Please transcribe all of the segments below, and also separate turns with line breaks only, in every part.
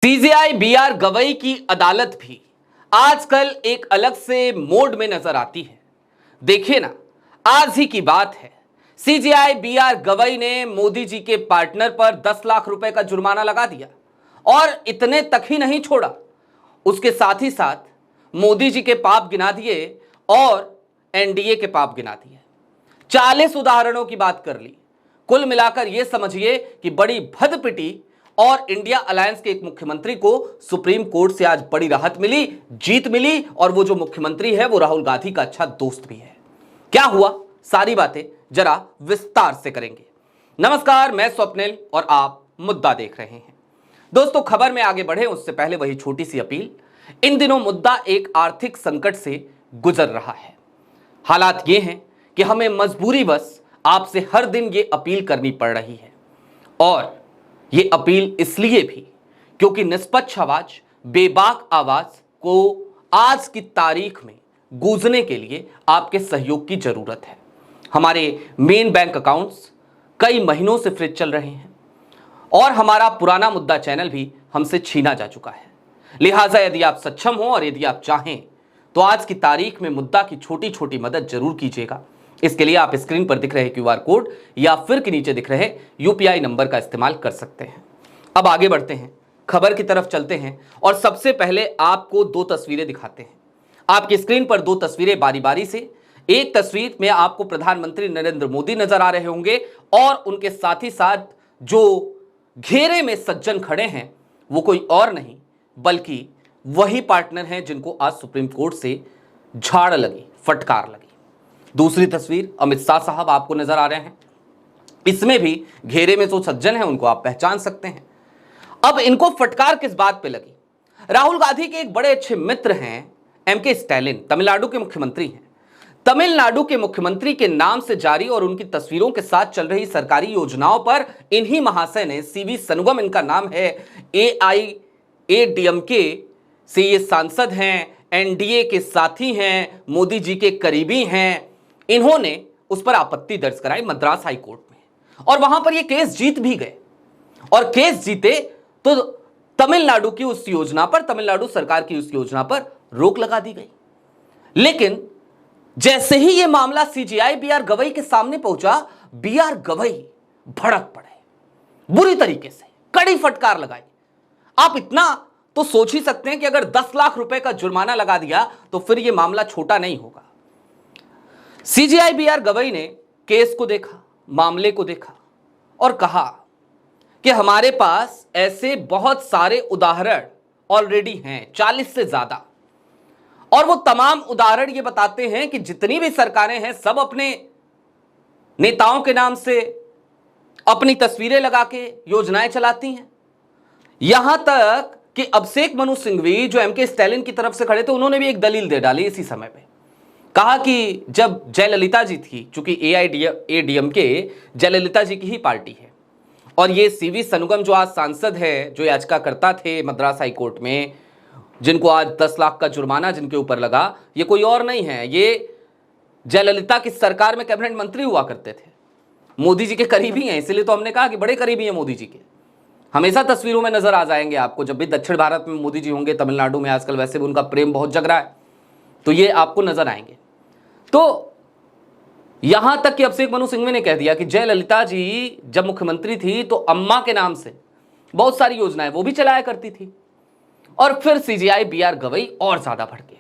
CJI BR Gavai की अदालत भी आजकल एक अलग से मोड में नजर आती है। देखिए ना, आज ही की बात है, सीजेआई बीआर गवई ने मोदी जी के पार्टनर पर 10 लाख रुपए का जुर्माना लगा दिया और इतने तक ही नहीं छोड़ा, उसके साथ ही साथ मोदी जी के पाप गिना दिए और एनडीए के पाप गिना दिए। 40 उदाहरणों की बात कर ली। कुल मिलाकर यह समझिए कि बड़ी भदपिटी और इंडिया अलायंस के एक मुख्यमंत्री को सुप्रीम कोर्ट से आज बड़ी राहत मिली, जीत मिली, और वो जो मुख्यमंत्री है वो राहुल गांधी का अच्छा दोस्त भी है। क्या हुआ, सारी बातें जरा विस्तार से करेंगे। नमस्कार, मैं स्वप्निल और आप मुद्दा देख रहे हैं। दोस्तों, खबर में आगे बढ़े उससे पहले वही छोटी सी अपील। इन दिनों मुद्दा एक आर्थिक संकट से गुजर रहा है। हालात ये हैं कि हमें मजबूरीवश आपसे हर दिन ये अपील करनी पड़ रही है, और ये अपील इसलिए भी क्योंकि निष्पक्ष आवाज, बेबाक आवाज को आज की तारीख में गूंजने के लिए आपके सहयोग की जरूरत है। हमारे मेन बैंक अकाउंट्स कई महीनों से फ्रीज चल रहे हैं और हमारा पुराना मुद्दा चैनल भी हमसे छीना जा चुका है। लिहाजा यदि आप सक्षम हो और यदि आप चाहें तो आज की तारीख में मुद्दा की छोटी छोटी मदद जरूर कीजिएगा। इसके लिए आप स्क्रीन पर दिख रहे क्यूआर कोड या फिर के नीचे दिख रहे यूपीआई नंबर का इस्तेमाल कर सकते हैं। अब आगे बढ़ते हैं, खबर की तरफ चलते हैं और सबसे पहले आपको दो तस्वीरें दिखाते हैं। आपकी स्क्रीन पर दो तस्वीरें बारी बारी से। एक तस्वीर में आपको प्रधानमंत्री नरेंद्र मोदी नजर आ रहे होंगे और उनके साथ ही साथ जो घेरे में सज्जन खड़े हैं वो कोई और नहीं बल्कि वही पार्टनर हैं जिनको आज सुप्रीम कोर्ट से झाड़ लगी, फटकार लगी। दूसरी तस्वीर, अमित शाह साहब आपको नजर आ रहे हैं। इसमें भी घेरे में जो सज्जन हैं उनको आप पहचान सकते हैं। अब इनको फटकार किस बात पे लगी? राहुल गांधी के एक बड़े अच्छे मित्र हैं एमके स्टैलिन, तमिलनाडु के मुख्यमंत्री हैं। तमिलनाडु के मुख्यमंत्री के नाम से जारी और उनकी तस्वीरों के साथ चल रही सरकारी योजनाओं पर इन्हीं महाशय ने, सीवी सनगम इनका नाम है, एआईएडीएमके से ये सांसद हैं, एनडीए के साथी हैं, मोदी जी के करीबी हैं, इन्होंने उस पर आपत्ति दर्ज कराई मद्रास हाई कोर्ट में और वहां पर ये केस जीत भी गए। और केस जीते तो तमिलनाडु की उस योजना पर, तमिलनाडु सरकार की उस योजना पर रोक लगा दी गई। लेकिन जैसे ही यह मामला सीजेआई बीआर गवई के सामने पहुंचा, बीआर गवई भड़क पड़े, बुरी तरीके से कड़ी फटकार लगाई। आप इतना तो सोच ही सकते हैं कि अगर 10 लाख रुपए का जुर्माना लगा दिया तो फिर यह मामला छोटा नहीं होगा। सीजेआई बीआर गवई ने केस को देखा, मामले को देखा और कहा कि हमारे पास ऐसे बहुत सारे उदाहरण ऑलरेडी हैं, 40 से ज्यादा, और वो तमाम उदाहरण ये बताते हैं कि जितनी भी सरकारें हैं सब अपने नेताओं के नाम से अपनी तस्वीरें लगा के योजनाएं चलाती हैं। यहां तक कि अभिषेक मनु सिंघवी जो एमके स्टैलिन की तरफ से खड़े थे, उन्होंने भी एक दलील दे डाली इसी समय पे। कहा कि जब जयललिता जी थी, चूंकि एआईएडीएमके जयललिता जी की ही पार्टी है, और ये सीवी सनगम जो आज सांसद है, जो याचिकाकर्ता थे मद्रास हाई कोर्ट में, जिनको आज 10 लाख का जुर्माना जिनके ऊपर लगा, ये कोई और नहीं है, ये जयललिता की सरकार में कैबिनेट मंत्री हुआ करते थे, मोदी जी के करीबी हैं। इसलिए तो हमने कहा कि बड़े करीबी हैं मोदी जी के, हमेशा तस्वीरों में नजर आ जाएंगे आपको। जब भी दक्षिण भारत में मोदी जी होंगे, तमिलनाडु में आजकल वैसे भी उनका प्रेम बहुत जग रहा है, तो ये आपको नजर आएंगे। तो यहां तक कि अभिषेक मनु सिंघवी ने कह दिया कि जयललिता जी जब मुख्यमंत्री थी तो अम्मा के नाम से बहुत सारी योजनाएं वो भी चलाया करती थी। और फिर सीजेआई बीआर गवई और ज्यादा भड़के,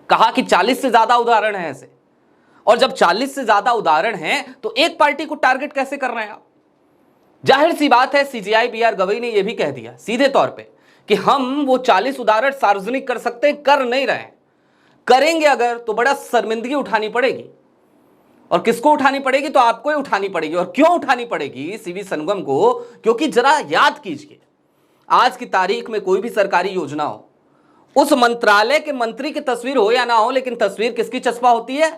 कहा कि 40 से ज्यादा उदाहरण हैं ऐसे, और जब 40 से ज्यादा उदाहरण हैं तो एक पार्टी को टारगेट कैसे कर रहे हैं आप? जाहिर सी बात है, सीजेआई बीआर गवई ने यह भी कह दिया सीधे तौर पे कि हम वो 40 उदाहरण सार्वजनिक कर सकते हैं, कर नहीं रहे हैं। करेंगे अगर तो बड़ा शर्मिंदगी उठानी पड़ेगी, और किसको उठानी पड़ेगी? तो आपको ही उठानी पड़ेगी। और क्यों उठानी पड़ेगी सीवी सनगम को? क्योंकि जरा याद कीजिए, आज की तारीख में कोई भी सरकारी योजना हो, उस मंत्रालय के मंत्री की तस्वीर हो या ना हो, लेकिन तस्वीर किसकी चस्पा होती है?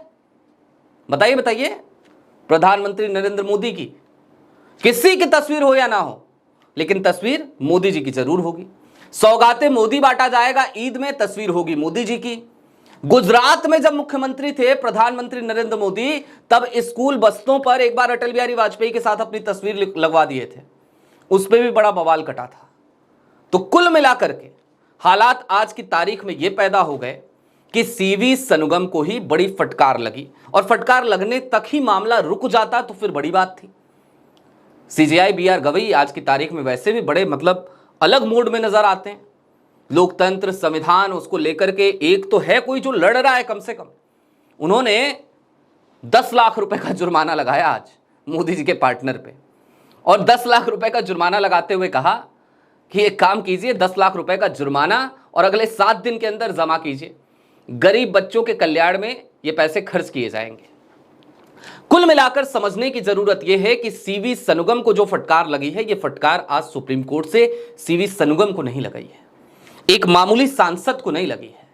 बताइए बताइए। प्रधानमंत्री नरेंद्र मोदी की। किसी की तस्वीर हो या ना हो, लेकिन तस्वीर मोदी जी की जरूर होगी। सौगातें मोदी बांटा जाएगा ईद में, तस्वीर होगी मोदी जी की। गुजरात में जब मुख्यमंत्री थे प्रधानमंत्री नरेंद्र मोदी, तब स्कूल बसों पर एक बार अटल बिहारी वाजपेयी के साथ अपनी तस्वीर लगवा दिए थे, उस पर भी बड़ा बवाल कटा था। तो कुल मिलाकर के हालात आज की तारीख में यह पैदा हो गए कि सीवी सनगम को ही बड़ी फटकार लगी, और फटकार लगने तक ही मामला रुक जाता तो फिर बड़ी बात थी। सीजेआई बीआर गवई आज की तारीख में वैसे भी बड़े अलग मोड में नजर आते हैं। लोकतंत्र, संविधान, उसको लेकर के एक तो है कोई जो लड़ रहा है, कम से कम उन्होंने 10 लाख रुपए का जुर्माना लगाया आज मोदी जी के पार्टनर पे, और 10 लाख रुपए का जुर्माना लगाते हुए कहा कि एक काम कीजिए, 10 लाख रुपए का जुर्माना और अगले 7 दिन के अंदर जमा कीजिए, गरीब बच्चों के कल्याण में ये पैसे खर्च किए जाएंगे। कुल मिलाकर समझने की जरूरत यह है कि सीवी सनगम को जो फटकार लगी है, यह फटकार आज सुप्रीम कोर्ट से सीवी सनगम को नहीं लगाई है, एक मामूली सांसद को नहीं लगी है।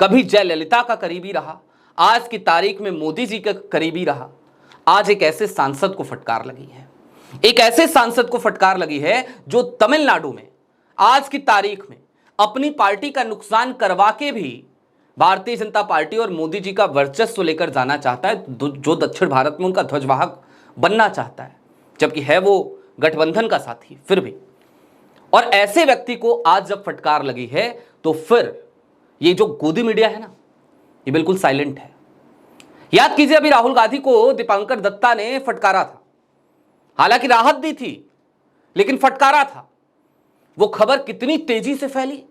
कभी जयललिता का करीबी रहा, आज की तारीख में मोदी जी का करीबी रहा, आज एक ऐसे सांसद को फटकार लगी है। एक ऐसे सांसद को फटकार लगी है जो तमिलनाडु में आज की तारीख में अपनी पार्टी का नुकसान करवा के भी भारतीय जनता पार्टी और मोदी जी का वर्चस्व लेकर जाना चाहता है, जो दक्षिण भारत में उनका ध्वजवाहक बनना चाहता है, जबकि है वो गठबंधन का साथी फिर भी। और ऐसे व्यक्ति को आज जब फटकार लगी है तो फिर ये जो गोदी मीडिया है ना, ये बिल्कुल साइलेंट है। याद कीजिए, अभी राहुल गांधी को दीपांकर दत्ता ने फटकारा था, हालांकि राहत दी थी लेकिन फटकारा था। वो खबर कितनी तेजी से फैली,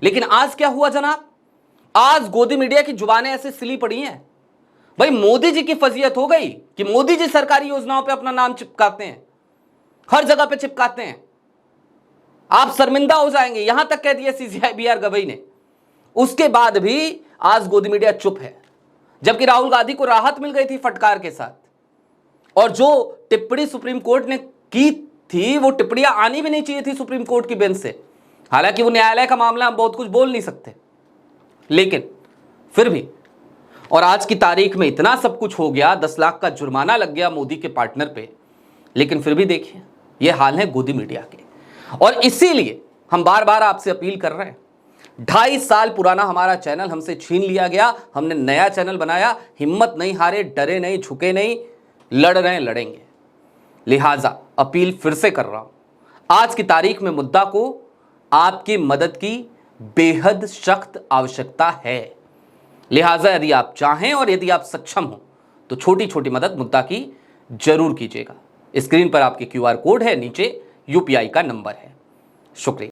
लेकिन आज क्या हुआ जनाब, आज गोदी मीडिया की जुबानें ऐसे सिली पड़ी हैं। भाई मोदी जी की फजीयत हो गई कि मोदी जी सरकारी योजनाओं पे अपना नाम चिपकाते हैं, हर जगह पे चिपकाते हैं, आप शर्मिंदा हो जाएंगे, यहां तक कह दिया सीजेआई बीआर गवई ने। उसके बाद भी आज गोदी मीडिया चुप है, जबकि राहुल गांधी को राहत मिल गई थी फटकार के साथ, और जो टिप्पणी सुप्रीम कोर्ट ने की थी वो टिप्पणियां आनी भी नहीं चाहिए थी सुप्रीम कोर्ट की बेंच से। हालांकि वो न्यायालय का मामला, हम बहुत कुछ बोल नहीं सकते, लेकिन फिर भी। और आज की तारीख में इतना सब कुछ हो गया, 10 लाख का जुर्माना लग गया मोदी के पार्टनर पे, लेकिन फिर भी देखिए ये हाल है गोदी मीडिया के। और इसीलिए हम बार बार आपसे अपील कर रहे हैं, 2.5 साल पुराना हमारा चैनल हमसे छीन लिया गया, हमने नया चैनल बनाया, हिम्मत नहीं हारे, डरे नहीं, झुके नहीं, लड़ रहे हैं, लड़ेंगे। लिहाजा अपील फिर से कर रहा हूं, आज की तारीख में मुद्दा को आपकी मदद की बेहद सख्त आवश्यकता है। लिहाजा यदि आप चाहें और यदि आप सक्षम हो तो छोटी छोटी मदद मुद्दा की जरूर कीजिएगा। स्क्रीन पर आपके क्यूआर कोड है, नीचे यूपीआई का नंबर है। शुक्रिया।